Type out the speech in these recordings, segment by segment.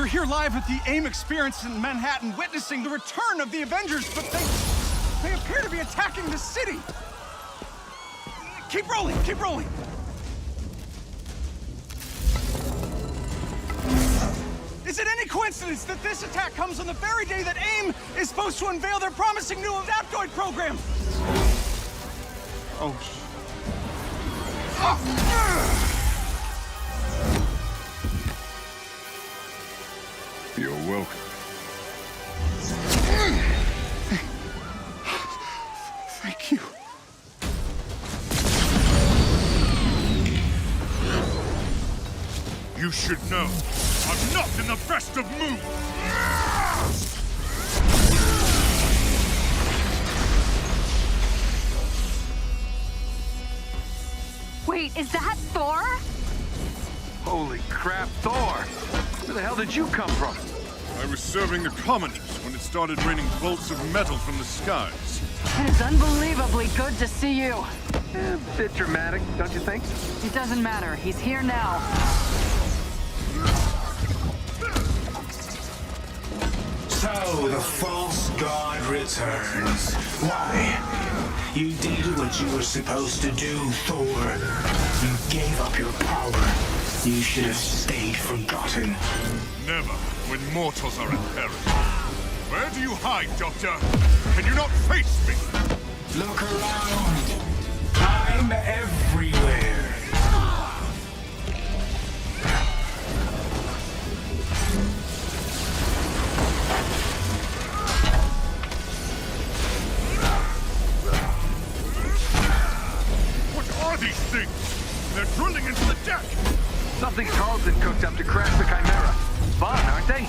here live at the AIM experience in Manhattan, witnessing the return of the Avengers, but they appear to be attacking the city. Keep rolling, keep rolling. Is it any coincidence that this attack comes on the very day that AIM is supposed to unveil their promising new Adaptoid program? Oh. You're welcome. Thank you. You should know, I'm not in the best of moods! Wait, is that Thor? Holy crap, Thor! Where the hell did you come from? I was serving the commoners when it started raining bolts of metal from the skies. It is unbelievably good to see you. A bit dramatic, don't you think? It doesn't matter. He's here now. So, the false god returns. Why? You did what you were supposed to do, Thor. You gave up your power. You should have stayed forgotten. Never, when mortals are at peril. Where do you hide, Doctor? Can you not face me? Look around. I'm everywhere. What are these things? They're drilling into the deck! Something Carlton cooked up to crash the Chimera. Fun, aren't they?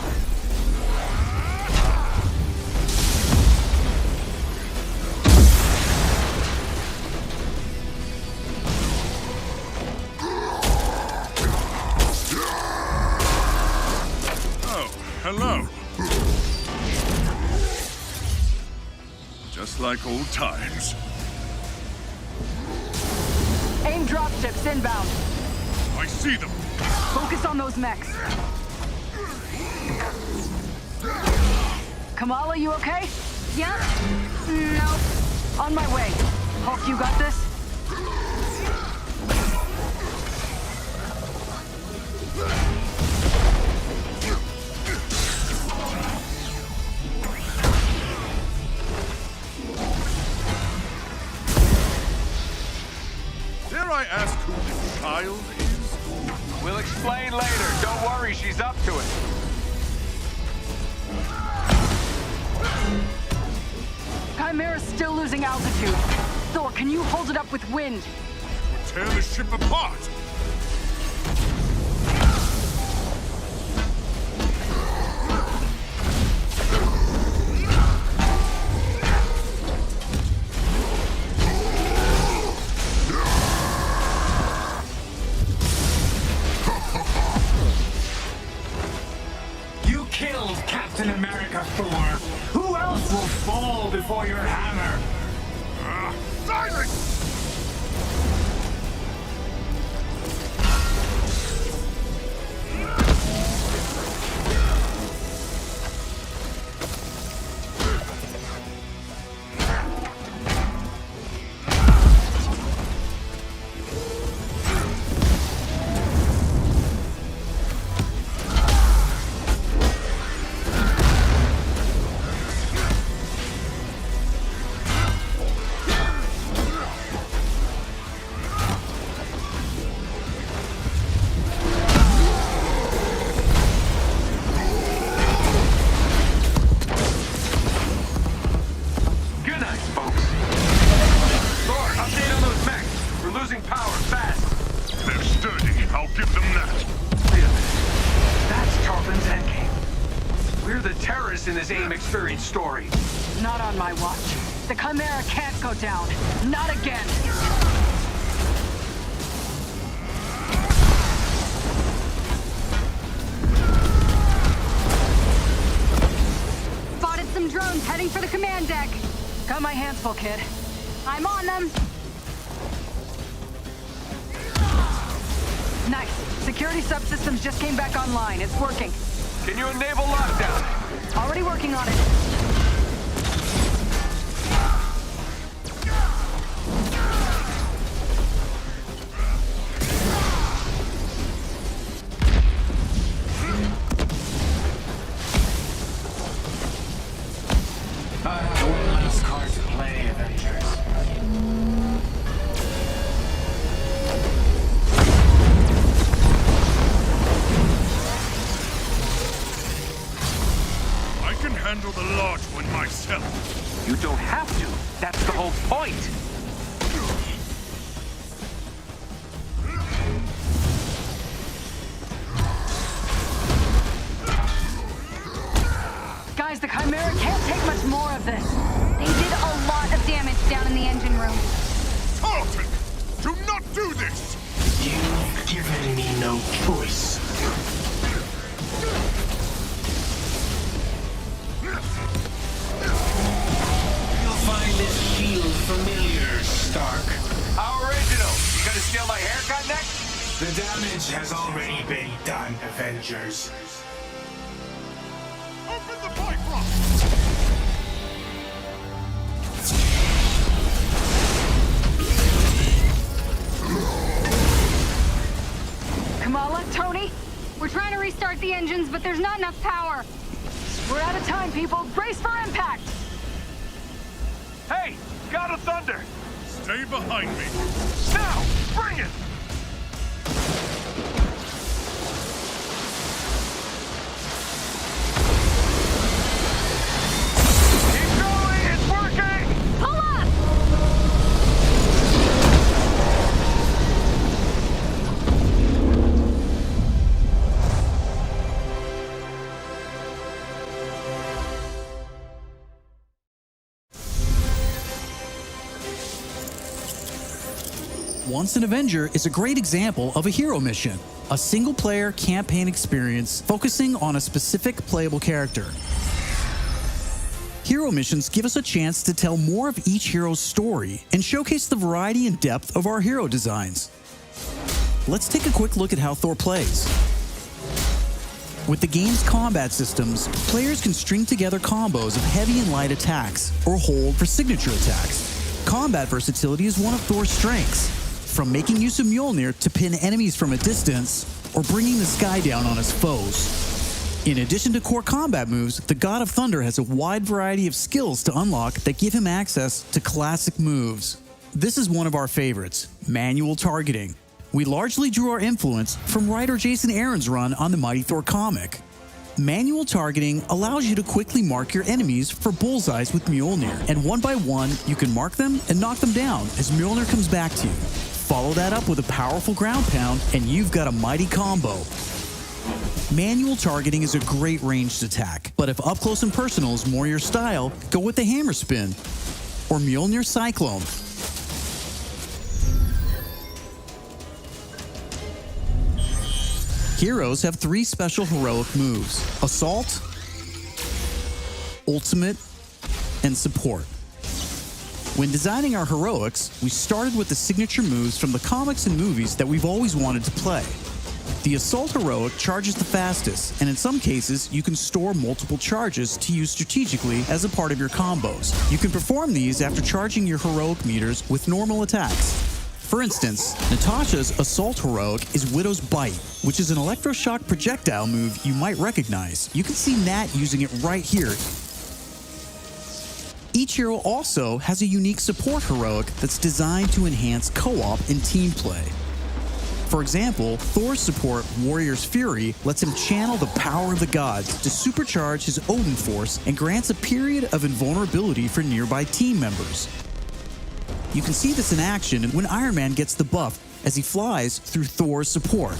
Oh, hello. Just like old times. AIM dropships inbound. I see them. Focus on those mechs. Kamala, you okay? Yep. Nope. On my way. Hulk, you got this? Dare I ask who the child is? We'll explain later. Don't worry, she's up to it. Chimera's still losing altitude. Thor, can you hold it up with wind? Tear the ship apart! You killed Captain America, Thor. Who else will fall before your hammer? Silence! Good night, folks. Thor, update on those mechs. We're losing power fast. They're sturdy. I'll give them that. Wait a minute. That's Tarleton's endgame. We're the terrorists in this AIM experience story. Not on my watch. The Chimera can't go down. Not again. Spotted some drones heading for the command deck. Got my hands full, kid. I'm on them. Nice. Security subsystems just came back online. It's working. can you enable lockdown? Already working on it. One last card to play, Avengers. I can handle the large one myself. You don't have to. That's the whole point. Guys, the Chimera can't take much more of this. They did a lot of damage down in the engine room. Tarleton, do not do this! You've given me no choice. You'll find this shield familiar, Stark. How original. You gonna steal my haircut next? The damage has already been done, Avengers. Open the Bifrost! Kamala, Tony, We're trying to restart the engines, but there's not enough power. we're out of time, people. Brace for impact. Hey, God of Thunder. Stay behind me. Now, bring it. Keep going, it's working. Pull up! Once an Avenger is a great example of a hero mission, a single-player campaign experience focusing on a specific playable character. Hero missions give us a chance to tell more of each hero's story and showcase the variety and depth of our hero designs. Let's take a quick look at how Thor plays. With the game's combat systems, players can string together combos of heavy and light attacks, or hold for signature attacks. Combat versatility is one of Thor's strengths, from making use of Mjolnir to pin enemies from a distance, or bringing the sky down on his foes. In addition to core combat moves, the God of Thunder has a wide variety of skills to unlock that give him access to classic moves. This is one of our favorites, manual targeting. We largely drew our influence from writer Jason Aaron's run on the Mighty Thor comic. Manual targeting allows you to quickly mark your enemies for bullseyes with Mjolnir, and one by one, you can mark them and knock them down as Mjolnir comes back to you. Follow that up with a powerful ground pound, and you've got a mighty combo. Manual targeting is a great ranged attack, but if up close and personal is more your style, go with the hammer spin or Mjolnir Cyclone. Heroes have 3 special heroic moves: Assault, Ultimate, and Support. When designing our heroics, we started with the signature moves from the comics and movies that we've always wanted to play. The Assault heroic charges the fastest, and in some cases, you can store multiple charges to use strategically as a part of your combos. You can perform these after charging your heroic meters with normal attacks. For instance, Natasha's Assault heroic is Widow's Bite, which is an electroshock projectile move you might recognize. You can see Nat using it right here. Each hero also has a unique support heroic that's designed to enhance co-op and team play. For example, Thor's support, Warrior's Fury, lets him channel the power of the gods to supercharge his Odin force and grants a period of invulnerability for nearby team members. You can see this in action when Iron Man gets the buff as he flies through Thor's support.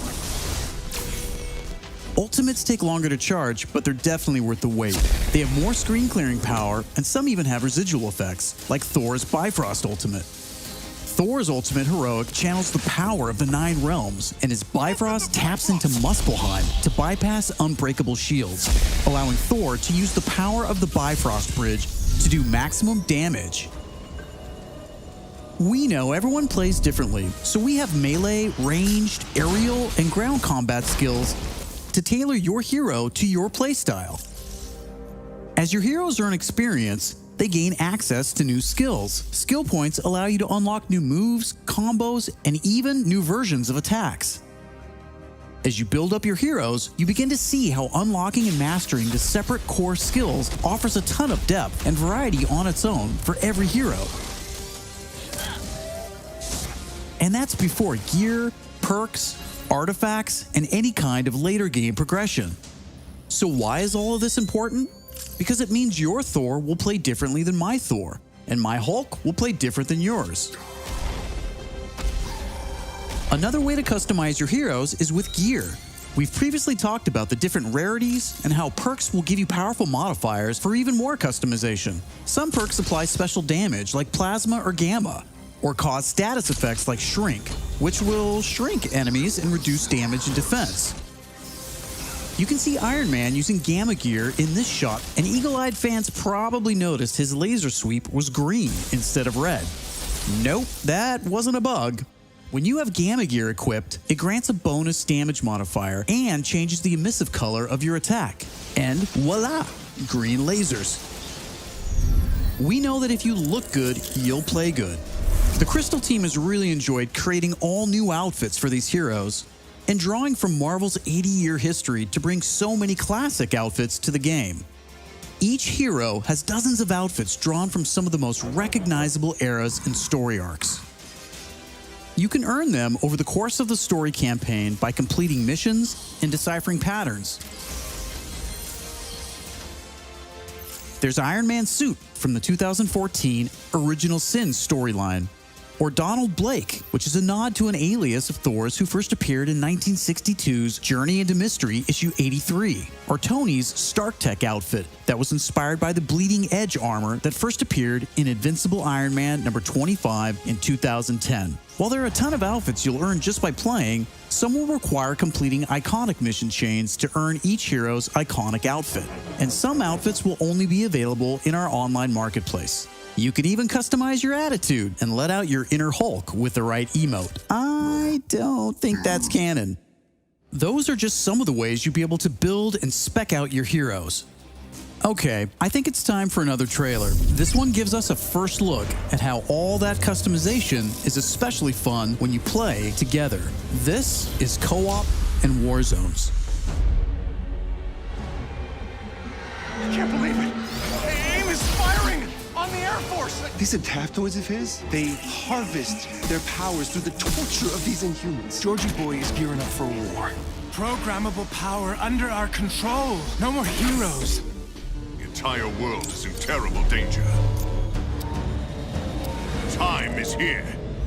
Ultimates take longer to charge, but they're definitely worth the wait. They have more screen clearing power, and some even have residual effects, like Thor's Bifrost Ultimate. Thor's Ultimate heroic channels the power of the 9 realms, and his Bifrost taps into Muspelheim to bypass unbreakable shields, allowing Thor to use the power of the Bifrost Bridge to do maximum damage. We know everyone plays differently, so we have melee, ranged, aerial, and ground combat skills to tailor your hero to your playstyle. As your heroes earn experience, they gain access to new skills. Skill points allow you to unlock new moves, combos, and even new versions of attacks. As you build up your heroes, you begin to see how unlocking and mastering the separate core skills offers a ton of depth and variety on its own for every hero. And that's before gear, perks, artifacts, and any kind of later game progression. So why is all of this important? Because it means your Thor will play differently than my Thor, and my Hulk will play different than yours. Another way to customize your heroes is with gear. We've previously talked about the different rarities and how perks will give you powerful modifiers for even more customization. Some perks apply special damage like plasma or gamma, or cause status effects like shrink, which will shrink enemies and reduce damage and defense. You can see Iron Man using gamma gear in this shot, and eagle-eyed fans probably noticed his laser sweep was green instead of red. Nope, that wasn't a bug. When you have gamma gear equipped, it grants a bonus damage modifier and changes the emissive color of your attack. And voila, green lasers. We know that if you look good, you'll play good. The Crystal team has really enjoyed creating all new outfits for these heroes and drawing from Marvel's 80-year history to bring so many classic outfits to the game. Each hero has dozens of outfits drawn from some of the most recognizable eras and story arcs. You can earn them over the course of the story campaign by completing missions and deciphering patterns. There's Iron Man's suit from the 2014 Original Sin storyline, or Donald Blake, which is a nod to an alias of Thor's who first appeared in 1962's Journey into Mystery issue 83, or Tony's Stark Tech outfit that was inspired by the Bleeding Edge armor that first appeared in Invincible Iron Man number 25 in 2010. While there are a ton of outfits you'll earn just by playing, some will require completing iconic mission chains to earn each hero's iconic outfit, and some outfits will only be available in our online marketplace. You can even customize your attitude and let out your inner Hulk with the right emote. I don't think that's canon. Those are just some of the ways you'll be able to build and spec out your heroes. Okay, I think it's time for another trailer. This one gives us a first look at how all that customization is especially fun when you play together. This is Co-op and War Zones. I can't believe it! AIM is firing on the Air Force! These adaptoids of his, they harvest their powers through the torture of these Inhumans. Georgie Boy is gearing up for war. Programmable power under our control. No more heroes. The entire world is in terrible danger. Time is here.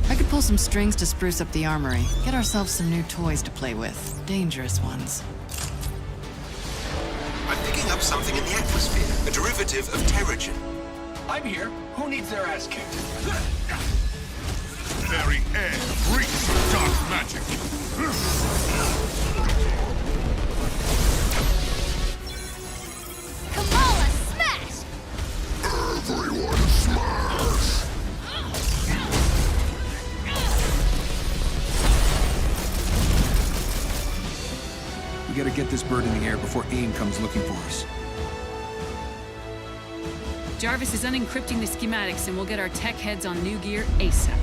I could pull some strings to spruce up the armory. Get ourselves some new toys to play with. Dangerous ones. I'm picking up something in the atmosphere. A derivative of Terrigen. I'm here. Who needs their ass kicked? Very air reeks of dark magic. Kamala, smash! Everyone smash! We gotta get this bird in the air before AIM comes looking for us. Jarvis is unencrypting the schematics and we'll get our tech heads on new gear ASAP.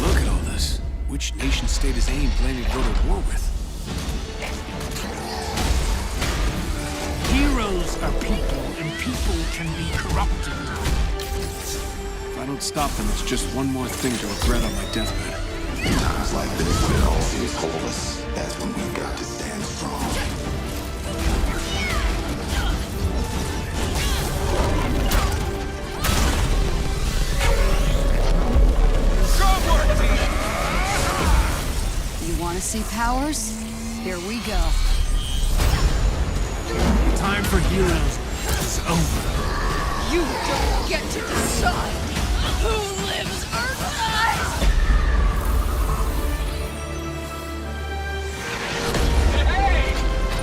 Look at all this. Which nation state is AIM planning to go to war with? Heroes are people, and people can be corrupted. If I don't stop them, it's just one more thing to regret on my deathbed. Times like this, when it all seems hopeless, that's when we've got to stand strong. You want to see powers? Here we go. Time for heroes is over. You don't get to decide who lives or dies! Hey!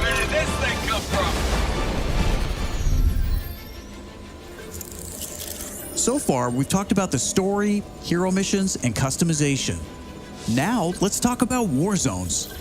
Where did this thing come from? So far, we've talked about the story, hero missions, and customization. Now, let's talk about war zones.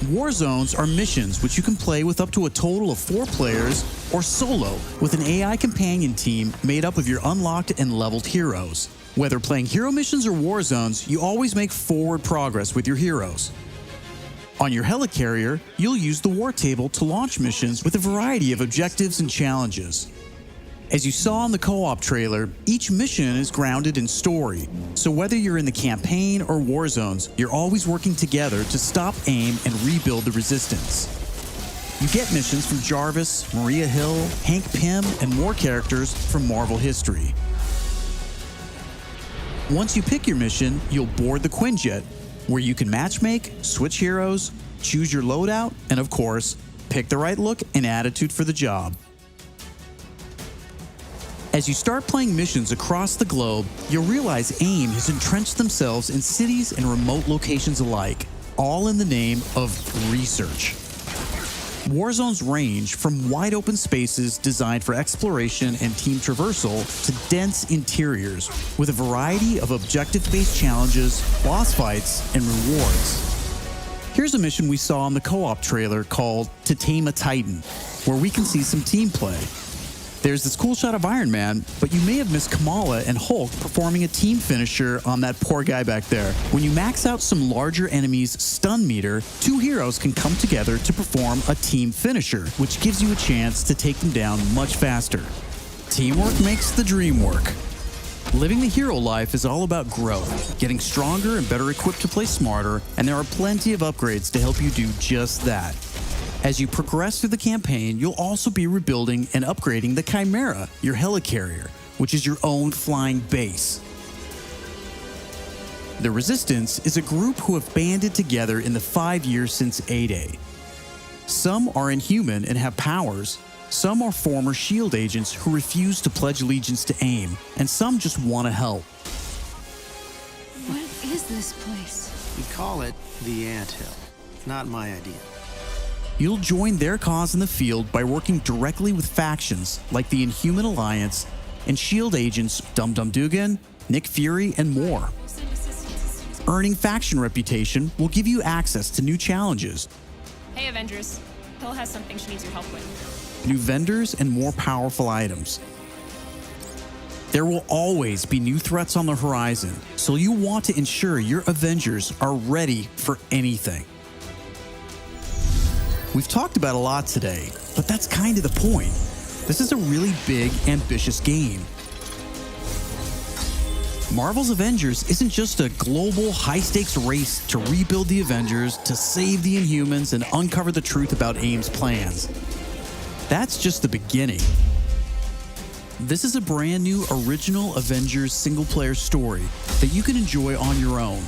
War zones are missions which you can play with up to a total of 4 players or solo with an AI companion team made up of your unlocked and leveled heroes. Whether playing hero missions or war zones, you always make forward progress with your heroes. On your helicarrier, you'll use the war table to launch missions with a variety of objectives and challenges. As you saw in the co-op trailer, each mission is grounded in story, so whether you're in the campaign or war zones, you're always working together to stop AIM and rebuild the resistance. You get missions from Jarvis, Maria Hill, Hank Pym, and more characters from Marvel history. Once you pick your mission, you'll board the Quinjet, where you can matchmake, switch heroes, choose your loadout, and of course, pick the right look and attitude for the job. As you start playing missions across the globe, you'll realize AIM has entrenched themselves in cities and remote locations alike, all in the name of research. War zones range from wide open spaces designed for exploration and team traversal to dense interiors with a variety of objective-based challenges, boss fights, and rewards. Here's a mission we saw in the co-op trailer called To Tame a Titan, where we can see some team play. There's this cool shot of Iron Man, but you may have missed Kamala and Hulk performing a team finisher on that poor guy back there. When you max out some larger enemies' stun meter, 2 heroes can come together to perform a team finisher, which gives you a chance to take them down much faster. Teamwork makes the dream work. Living the hero life is all about growth, getting stronger and better equipped to play smarter, and there are plenty of upgrades to help you do just that. As you progress through the campaign, you'll also be rebuilding and upgrading the Chimera, your helicarrier, which is your own flying base. The Resistance is a group who have banded together in the 5 years since A-Day. Some are inhuman and have powers, some are former S.H.I.E.L.D. agents who refuse to pledge allegiance to AIM, and some just want to help. What is this place? We call it the Anthill. Not my idea. You'll join their cause in the field by working directly with factions like the Inhuman Alliance and S.H.I.E.L.D. agents Dum Dum Dugan, Nick Fury, and more. Earning faction reputation will give you access to new challenges, Hey, Avengers. Hill has something she needs your help with. new vendors, and more powerful items. There will always be new threats on the horizon, so you want to ensure your Avengers are ready for anything. We've talked about a lot today, but that's kind of the point. This is a really big, ambitious game. Marvel's Avengers isn't just a global, high-stakes race to rebuild the Avengers, to save the Inhumans, and uncover the truth about AIM's plans. That's just the beginning. This is a brand new original Avengers single-player story that you can enjoy on your own,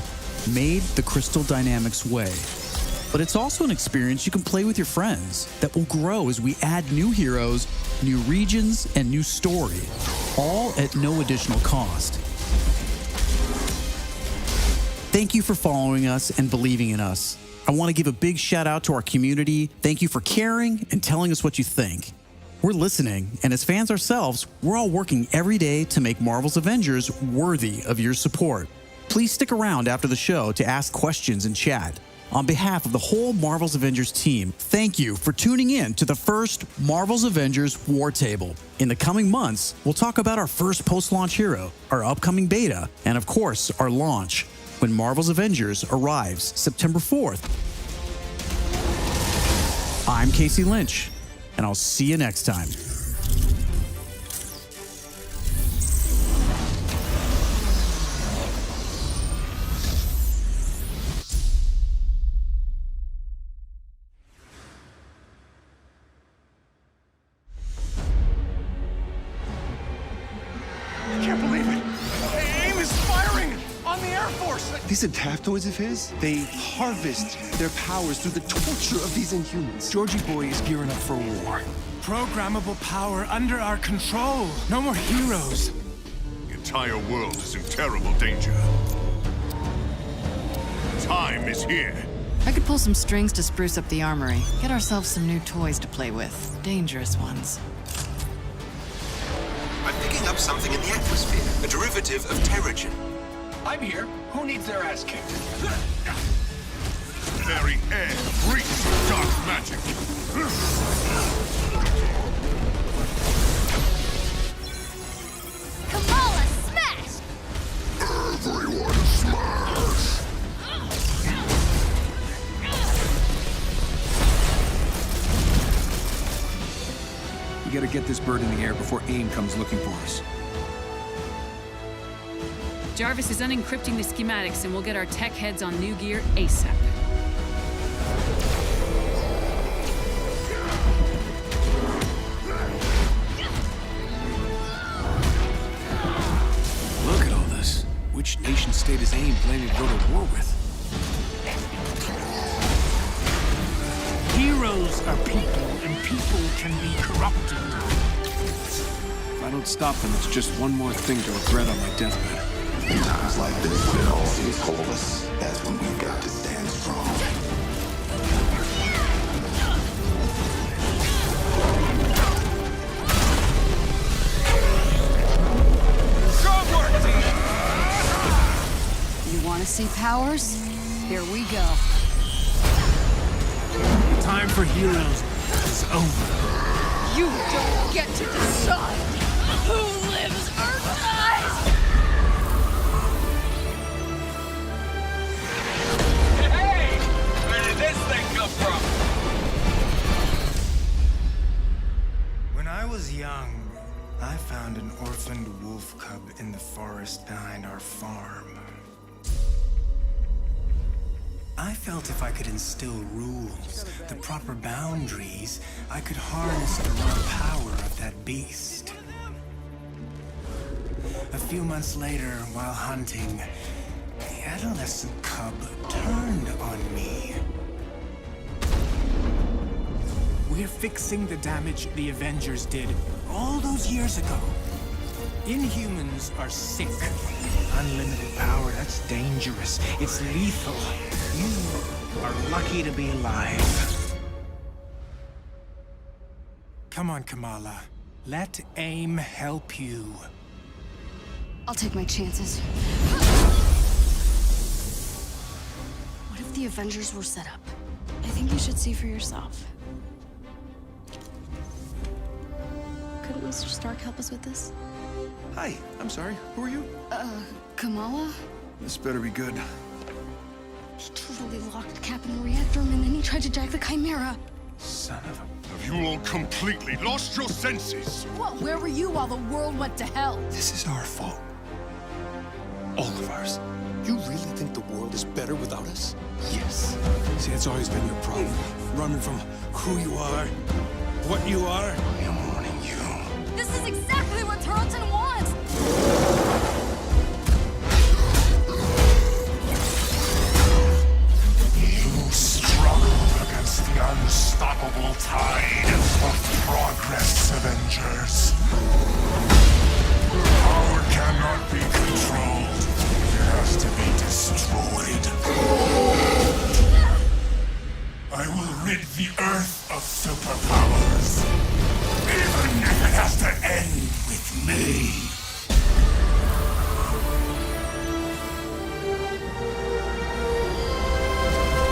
made the Crystal Dynamics way. But it's also an experience you can play with your friends that will grow as we add new heroes, new regions, and new story, all at no additional cost. Thank you for following us and believing in us. I want to give a big shout out to our community. Thank you for caring and telling us what you think. We're listening, and as fans ourselves, we're all working every day to make Marvel's Avengers worthy of your support. Please stick around after the show to ask questions and chat. On behalf of the whole Marvel's Avengers team, thank you for tuning in to the first Marvel's Avengers War Table. In the coming months, we'll talk about our first post-launch hero, our upcoming beta, and of course, our launch, when Marvel's Avengers arrives September 4th. I'm Casey Lynch, and I'll see you next time. I can't believe it! AIM is firing on the Air Force! These adaptoids of his, they harvest their powers through the torture of these Inhumans. Georgie Boy is gearing up for war. Programmable power under our control. No more heroes. The entire world is in terrible danger. Time is here. I could pull some strings to spruce up the armory. Get ourselves some new toys to play with. Dangerous ones. I'm picking up something in the atmosphere, a derivative of Terrigen. I'm here. Who needs their ass kicked? Very air breathes dark magic. Kamala, smash! Everyone smash! We gotta get this bird in the air before AIM comes looking for us. Jarvis is unencrypting the schematics and we'll get our tech heads on new gear ASAP. Look at all this. Which nation state is AIM planning to go to war with? Heroes are people, and people can be corrupted. If I don't stop them, it's just one more thing to regret on my deathbed. In times like this, when all seems hopeless, that's when we've got to stand strong. You want to see powers? Here we go. The time for heroes is over. You don't get to decide who lives or dies! Hey! Where did this thing come from? When I was young, I found an orphaned wolf cub in the forest behind our farm. I felt if I could instill rules, the proper boundaries, I could harness the raw power of that beast. A few months later, while hunting, the adolescent cub turned on me. We're fixing the damage the Avengers did all those years ago. Inhumans are sick. Unlimited power, that's dangerous. It's lethal. You are lucky to be alive. Come on, Kamala. Let AIM help you. I'll take my chances. What if the Avengers were set up? I think you should see for yourself. Couldn't Mr. Stark help us with this? Hi, I'm sorry. Who are you? Kamala? This better be good. He totally locked Cap in the reactor room and then he tried to jack the Chimera. Son of a... Have you all completely lost your senses? What? Where were you while the world went to hell? This is our fault. All of ours. You really think the world is better without us? Yes. See, that's always been your problem. Running from who you are, what you are. I am warning you. This is exactly what Tarleton wants! You struggle against the unstoppable tide of progress, Avengers. Power cannot be controlled. It has to be destroyed. I will rid the Earth of superpowers. Even if it has to end with me.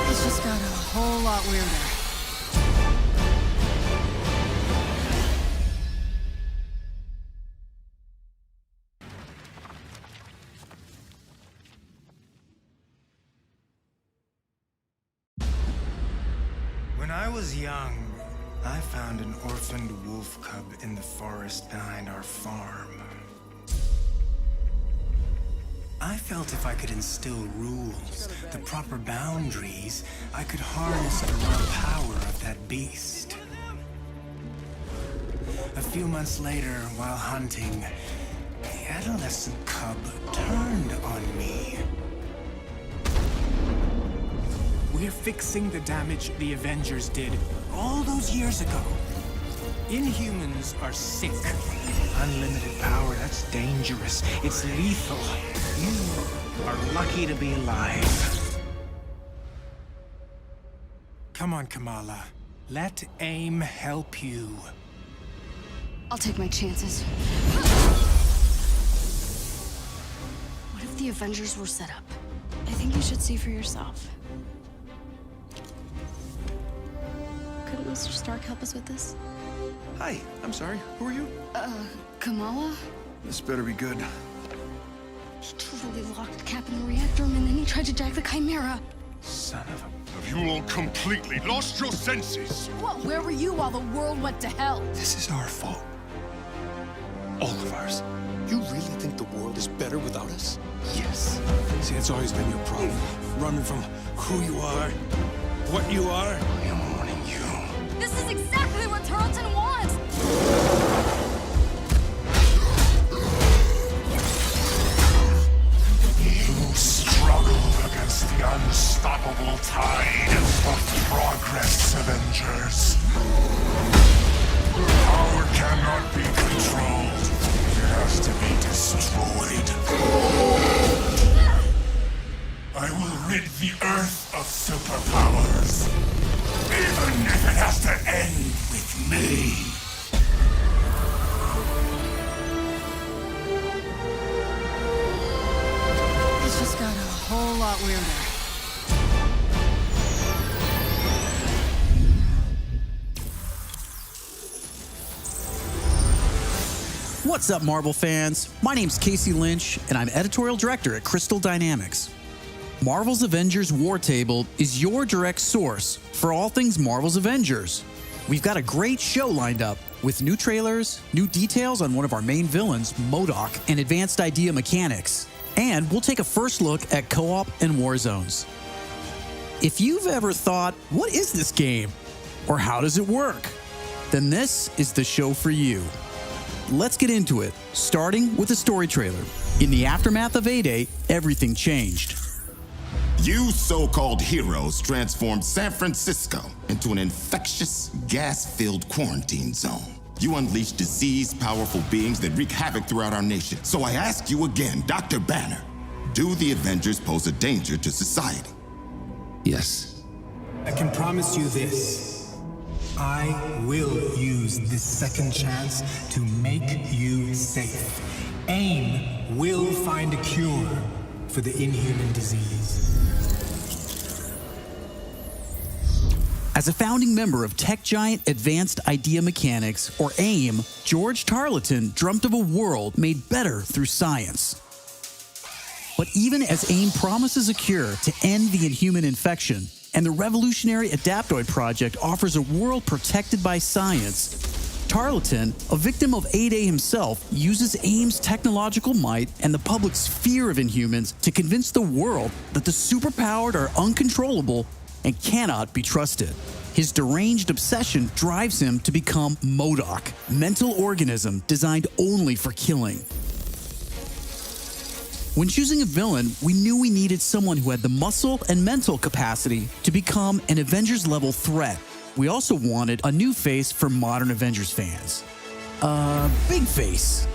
This just got a whole lot weirder. When I was young, I found an orphaned wolf cub in the forest behind our farm. I felt if I could instill rules, the proper boundaries, I could harness the raw power of that beast. A few months later, while hunting, the adolescent cub turned on me. We're fixing the damage the Avengers did all those years ago. Inhumans are sick. Unlimited power, that's dangerous. It's lethal. You are lucky to be alive. Come on, Kamala. Let AIM help you. I'll take my chances. What if the Avengers were set up? I think you should see for yourself. Couldn't Mr. Stark help us with this? Hi, I'm sorry. Who are you? Kamala? This better be good. He totally locked Cap in the reactor room and then he tried to jack the Chimera. Son of a... Have you all completely lost your senses? Well, where were you while the world went to hell? This is our fault. All of ours. You really think the world is better without us? Yes. See, that's always been your problem. Running from who you are, what you are. I am warning you. This is exactly what Tarleton wants! You struggle against the unstoppable tide of progress, Avengers. Power cannot be controlled. It has to be destroyed. I will rid the Earth of superpowers. Even if it has to end with me. It's just got a whole lot weirder. What's up, Marvel fans? My name's Casey Lynch, and I'm editorial director at Crystal Dynamics. Marvel's Avengers War Table is your direct source for all things Marvel's Avengers. We've got a great show lined up with new trailers, new details on one of our main villains, MODOK, and advanced idea mechanics. And we'll take a first look at co-op and war zones. If you've ever thought, what is this game? Or how does it work? Then this is the show for you. Let's get into it, starting with a story trailer. In the aftermath of A-Day, everything changed. You so-called heroes transformed San Francisco into an infectious, gas-filled quarantine zone. You unleashed diseased, powerful beings that wreak havoc throughout our nation. So I ask you again, Dr. Banner, do the Avengers pose a danger to society? Yes. I can promise you this. I will use this second chance to make you safe. AIM will find a cure for the inhuman disease. As a founding member of tech giant Advanced Idea Mechanics, or AIM, George Tarleton dreamt of a world made better through science. But even as AIM promises a cure to end the inhuman infection, and the revolutionary Adaptoid project offers a world protected by science, Tarleton, a victim of A-Day himself, uses AIM's technological might and the public's fear of Inhumans to convince the world that the superpowered are uncontrollable and cannot be trusted. His deranged obsession drives him to become MODOK, mental organism designed only for killing. When choosing a villain, we knew we needed someone who had the muscle and mental capacity to become an Avengers-level threat. We also wanted a new face for modern Avengers fans. Big face.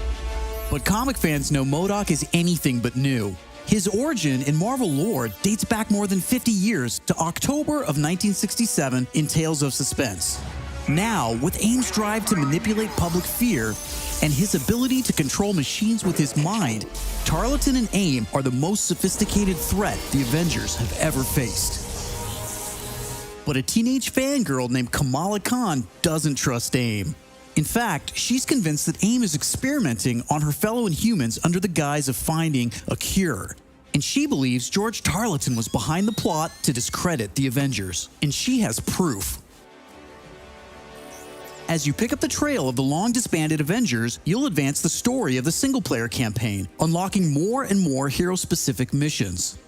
But comic fans know MODOK is anything but new. His origin in Marvel lore dates back more than 50 years to October of 1967 in Tales of Suspense. Now, with AIM's drive to manipulate public fear and his ability to control machines with his mind, Tarleton and AIM are the most sophisticated threat the Avengers have ever faced. But a teenage fangirl named Kamala Khan doesn't trust AIM. In fact, she's convinced that AIM is experimenting on her fellow Inhumans under the guise of finding a cure. And she believes George Tarleton was behind the plot to discredit the Avengers. And she has proof. As you pick up the trail of the long-disbanded Avengers, you'll advance the story of the single-player campaign, unlocking more and more hero-specific missions.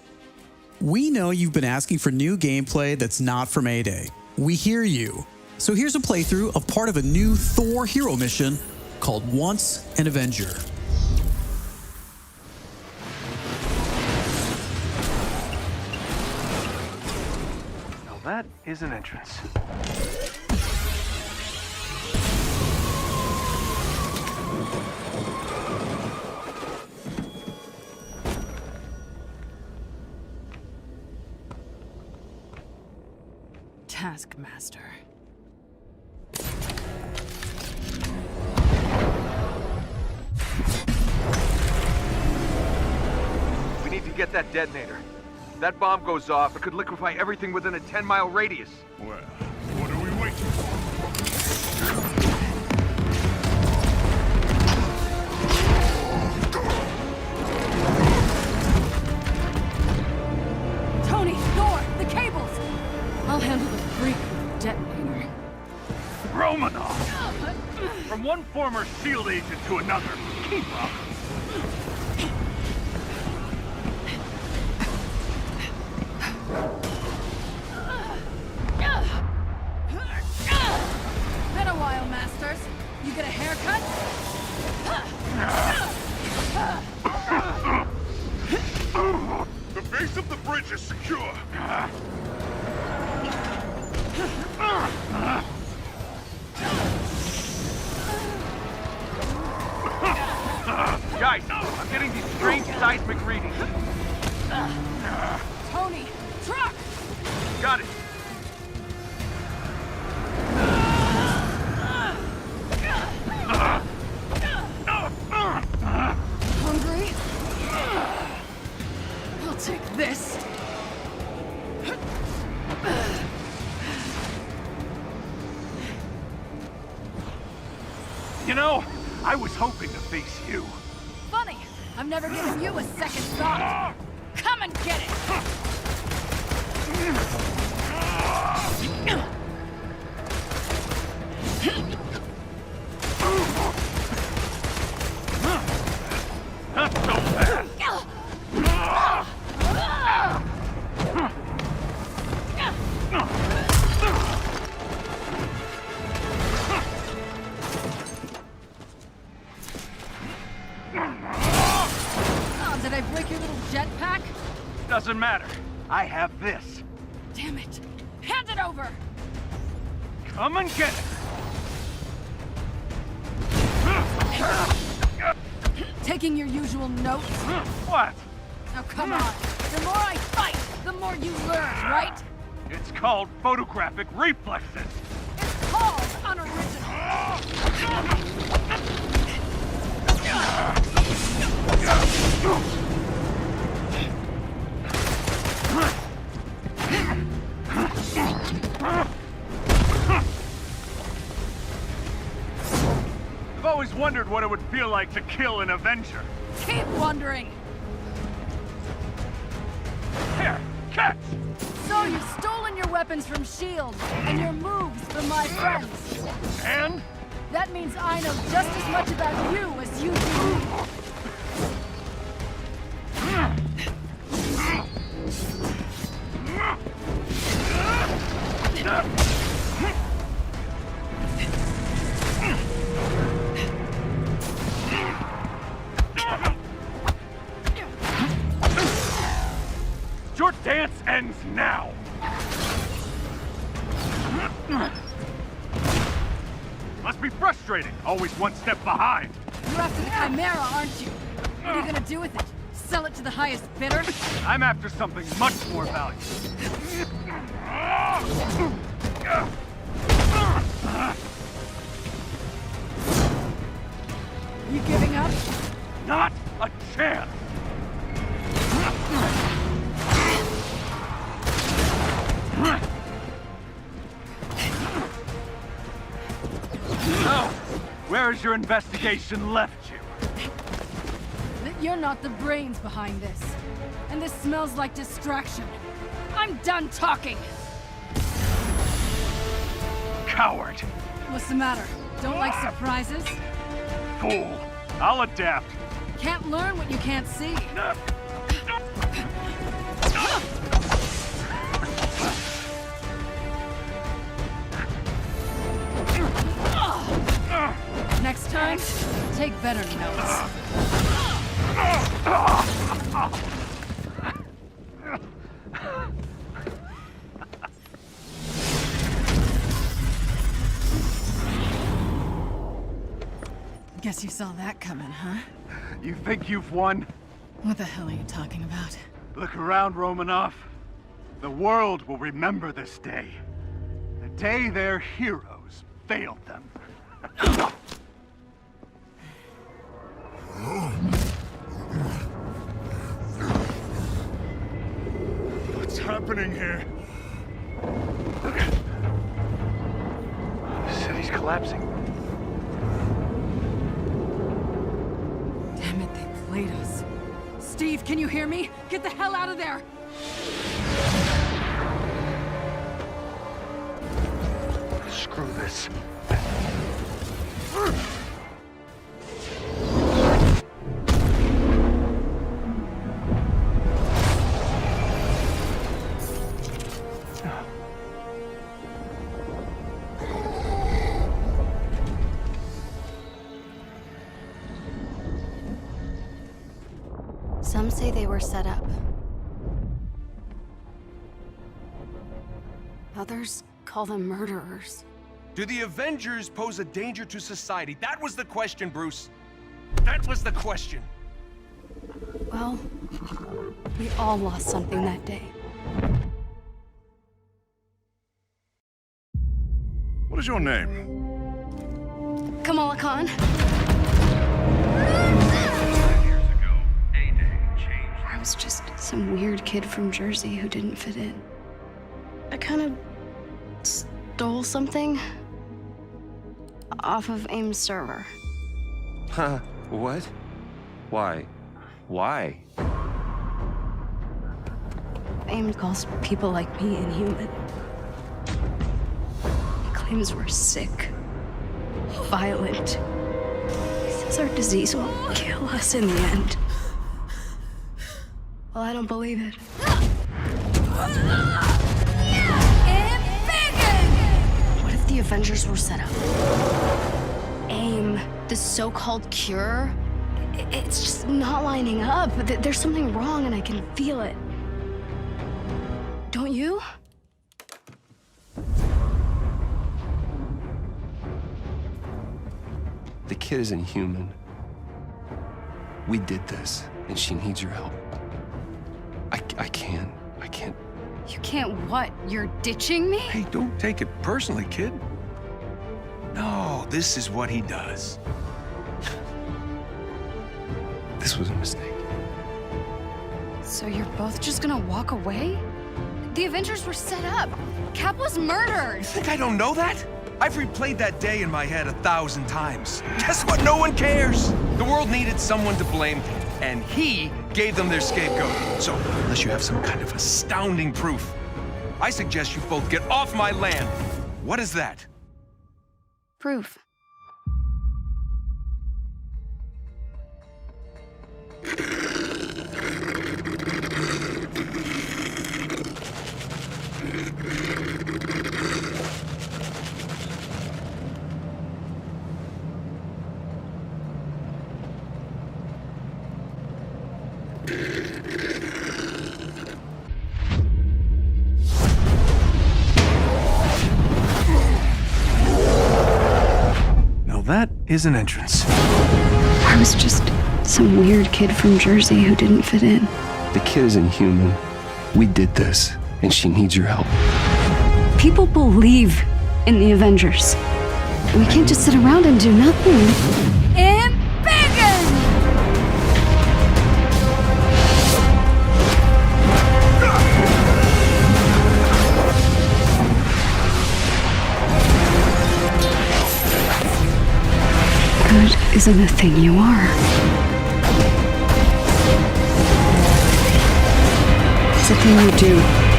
We know you've been asking for new gameplay that's not from A-Day. We hear you. So here's a playthrough of part of a new Thor hero mission called Once an Avenger. Now that is an entrance. ask, Master. We need to get that detonator. That bomb goes off, it could liquefy everything within a 10-mile radius. Well, what are we waiting for? Tony, Thor, the cables! I'll handle the freak with the detonator. Romanov! From one former SHIELD agent to another, keep up. Been a while, Masters. You get a haircut? The base of the bridge is secure. Guys, I'm getting these strange seismic readings. Tony, truck! Got it. Hungry? I'll take this. You know, I was hoping to face you. Funny, I've never given you a second thought. Come and get it! Not so fast. Oh, did I break your little jetpack? Doesn't matter. I have this. Damn it! Hand it over! Come and get it. Taking your usual notes? What? Now come on. The more I fight, the more you learn, right? It's called photographic reflexes. It's called unoriginal. I've always wondered what it would feel like to kill an Avenger. Keep wondering. Here, catch! So you've stolen your weapons from S.H.I.E.L.D. and your moves from my friends. And? That means I know just as much about you as you do. Your dance ends now! Must be frustrating, always one step behind. You're after the Chimera, aren't you? What are you gonna do with it? Sell it to the highest bidder? I'm after something much more valuable. You giving up? Not a chance! So, where has your investigation left you? That you're not the brains behind this. And this smells like distraction. I'm done talking! Coward! What's the matter? Don't like surprises? Fool! I'll adapt. Can't learn what you can't see. Next time, take better notes. Guess you saw that coming, huh? You think you've won? What the hell are you talking about? Look around, Romanov. The world will remember this day. day their heroes failed them. What's happening here? The city's collapsing. Damn it, they played us. Steve, can you hear me? Get the hell out of there! Screw this. Some say they were set up. Others call them murderers. Do the Avengers pose a danger to society? That was the question, Bruce. That was the question. Well, we all lost something that day. What is your name? Kamala Khan. I was just some weird kid from Jersey who didn't fit in. I kind of stole something off of AIM's server. Huh? What? Why? Why? AIM calls people like me inhuman. He claims we're sick, violent. He says our disease will kill us in the end. Well, I don't believe it. What if the Avengers were set up? AIM, this so-called cure, it's just not lining up. There's something wrong and I can feel it. Don't you? The kid isn't human. We did this, and she needs your help. I can't. You can't what? You're ditching me? Hey, don't take it personally, kid. No, this is what he does. This was a mistake. So you're both just gonna walk away? The Avengers were set up. Cap was murdered. You think I don't know that? I've replayed that day in my head 1,000 times. Guess what? No one cares. The world needed someone to blame, and he gave them their scapegoat. So, unless you have some kind of astounding proof, I suggest you both get off my land. What is that? Proof. Now that is an entrance. I was just some weird kid from Jersey who didn't fit in. The kid isn't human. We did this, and she needs your help. People believe in the Avengers. We can't just sit around and do nothing. Good isn't a thing you are. It's a thing you do.